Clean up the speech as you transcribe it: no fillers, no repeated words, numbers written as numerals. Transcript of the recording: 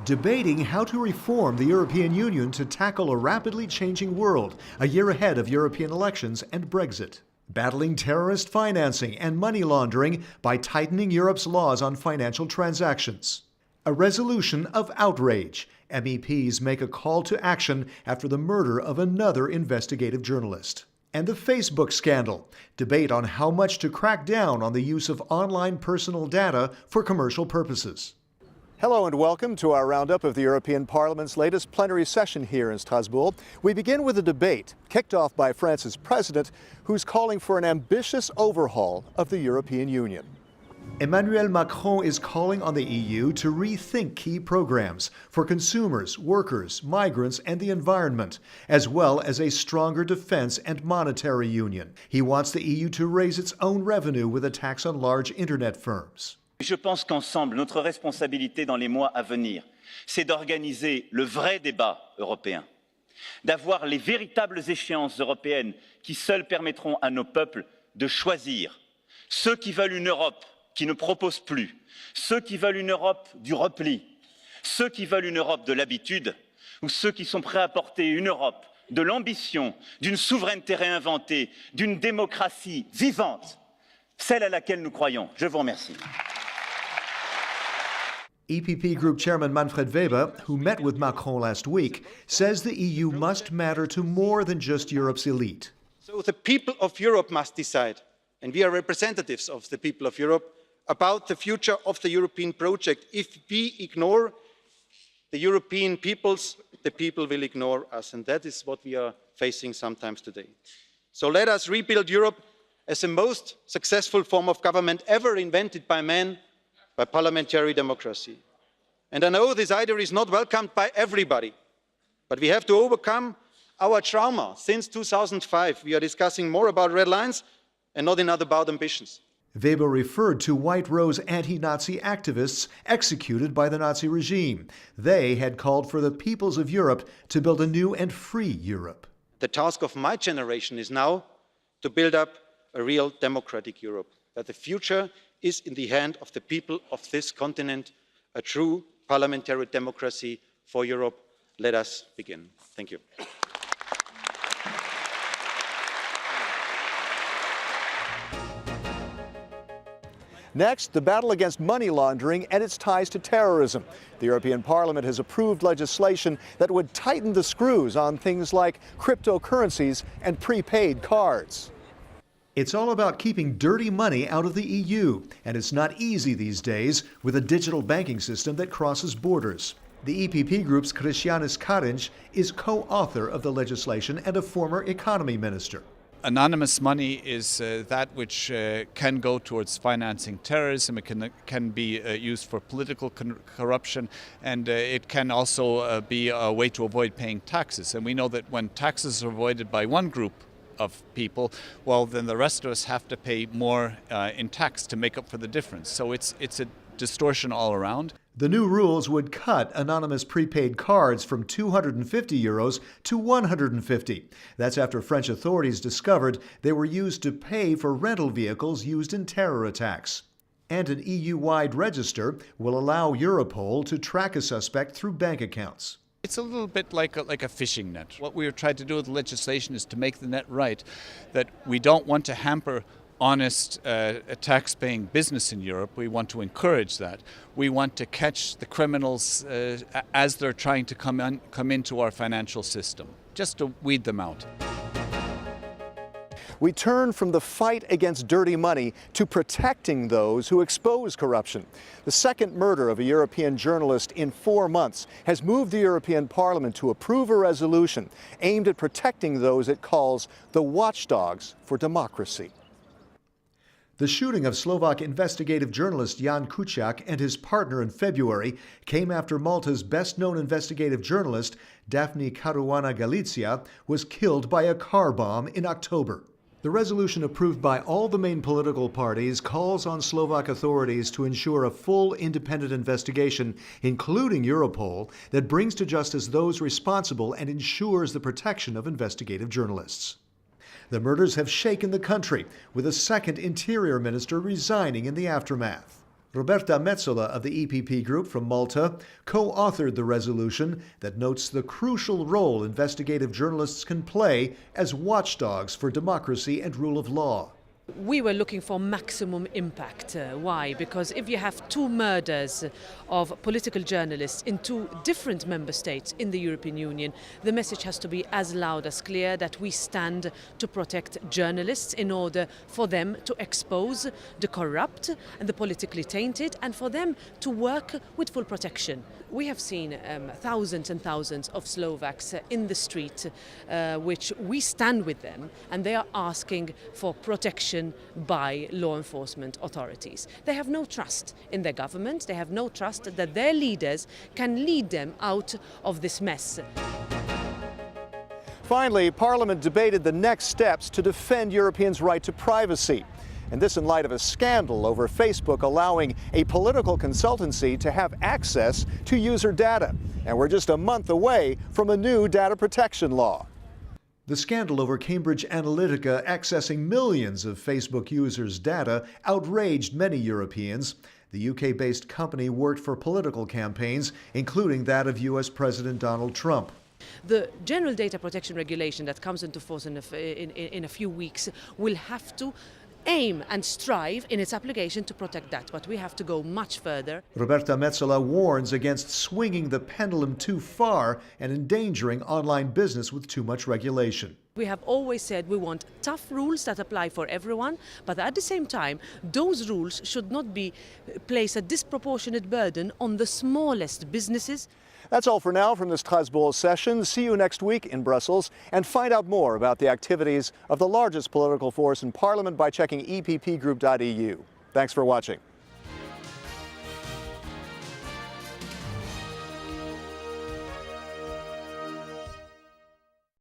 debating how to reform the European Union to tackle a rapidly changing world a year ahead of European elections and Brexit. Battling terrorist financing and money laundering by tightening Europe's laws on financial transactions. A resolution of outrage. MEPs make a call to action after the murder of another investigative journalist. And the Facebook scandal. Debate on how much to crack down on the use of online personal data for commercial purposes. Hello and welcome to our roundup of the European Parliament's latest plenary session here in Strasbourg. We begin with a debate kicked off by France's president, who's calling for an ambitious overhaul of the European Union. Emmanuel Macron is calling on the EU to rethink key programs for consumers, workers, migrants, and the environment, as well as a stronger defense and monetary union. He wants the EU to raise its own revenue with a tax on large internet firms. Je pense qu'ensemble, notre responsabilité dans les mois à venir, c'est d'organiser le vrai débat européen, d'avoir les véritables échéances européennes qui seules permettront à nos peuples de choisir. Ceux qui veulent une Europe qui ne propose plus, ceux qui veulent une Europe du repli, ceux qui veulent une Europe de l'habitude, ou ceux qui sont prêts à porter une Europe de l'ambition, d'une souveraineté réinventée, d'une démocratie vivante, celle à laquelle nous croyons. Je vous remercie. EPP Group Chairman Manfred Weber, who met with Macron last week, says the EU must matter to more than just Europe's elite. So the people of Europe must decide, and we are representatives of the people of Europe, about the future of the European project. If we ignore the European peoples, the people will ignore us, and that is what we are facing sometimes today. So let us rebuild Europe as the most successful form of government ever invented by man, by parliamentary democracy. And I know this idea is not welcomed by everybody, but we have to overcome our trauma. Since 2005, we are discussing more about red lines and not enough about ambitions. Weber referred to White Rose anti-Nazi activists executed by the Nazi regime. They had called for the peoples of Europe to build a new and free Europe. The task of my generation is now to build up a real democratic Europe, that the future is in the hand of the people of this continent, a true parliamentary democracy for Europe. Let us begin. Thank you. Next, the battle against money laundering and its ties to terrorism. The European Parliament has approved legislation that would tighten the screws on things like cryptocurrencies and prepaid cards. It's all about keeping dirty money out of the EU, and it's not easy these days with a digital banking system that crosses borders. The EPP Group's Christianis Karinc is co-author of the legislation and a former economy minister. Anonymous money is that which can go towards financing terrorism. It can be used for political corruption, and it can also be a way to avoid paying taxes. And we know that when taxes are avoided by one group of people, well, then the rest of us have to pay more in tax to make up for the difference. So it's a distortion all around. The new rules would cut anonymous prepaid cards from €250 to 150. That's after French authorities discovered they were used to pay for rental vehicles used in terror attacks. And an EU-wide register will allow Europol to track a suspect through bank accounts. It's a little bit like a fishing net. What we are trying to do with legislation is to make the net right, that we don't want to hamper honest tax-paying business in Europe. We want to encourage that. We want to catch the criminals as they're trying to come into our financial system, just to weed them out. We turn from the fight against dirty money to protecting those who expose corruption. The second murder of a European journalist in 4 months has moved the European Parliament to approve a resolution aimed at protecting those it calls the watchdogs for democracy. The shooting of Slovak investigative journalist Jan Kuciak and his partner in February came after Malta's best-known investigative journalist, Daphne Caruana Galizia, was killed by a car bomb in October. The resolution approved by all the main political parties calls on Slovak authorities to ensure a full independent investigation, including Europol, that brings to justice those responsible and ensures the protection of investigative journalists. The murders have shaken the country, with a second interior minister resigning in the aftermath. Roberta Metsola of the EPP Group from Malta co-authored the resolution that notes the crucial role investigative journalists can play as watchdogs for democracy and rule of law. We were looking for maximum impact. Why? Because if you have two murders of political journalists in two different member states in the European Union, the message has to be as loud as clear that we stand to protect journalists in order for them to expose the corrupt and the politically tainted, and for them to work with full protection. We have seen thousands and thousands of Slovaks in the street, which we stand with them, and they are asking for protection by law enforcement authorities. They have no trust in their government. They have no trust that their leaders can lead them out of this mess. Finally, Parliament debated the next steps to defend Europeans' right to privacy. And this in light of a scandal over Facebook allowing a political consultancy to have access to user data. And we're just a month away from a new data protection law. The scandal over Cambridge Analytica accessing millions of Facebook users' data outraged many Europeans. The UK-based company worked for political campaigns, including that of US President Donald Trump. The General Data Protection Regulation that comes into force in a few weeks will have to aim and strive in its application to protect that, but we have to go much further. Roberta Metsola warns against swinging the pendulum too far and endangering online business with too much regulation. We have always said we want tough rules that apply for everyone, but at the same time, those rules should not place a disproportionate burden on the smallest businesses. That's all for now from the Strasbourg session. See you next week in Brussels, and find out more about the activities of the largest political force in Parliament by checking eppgroup.eu. Thanks for watching.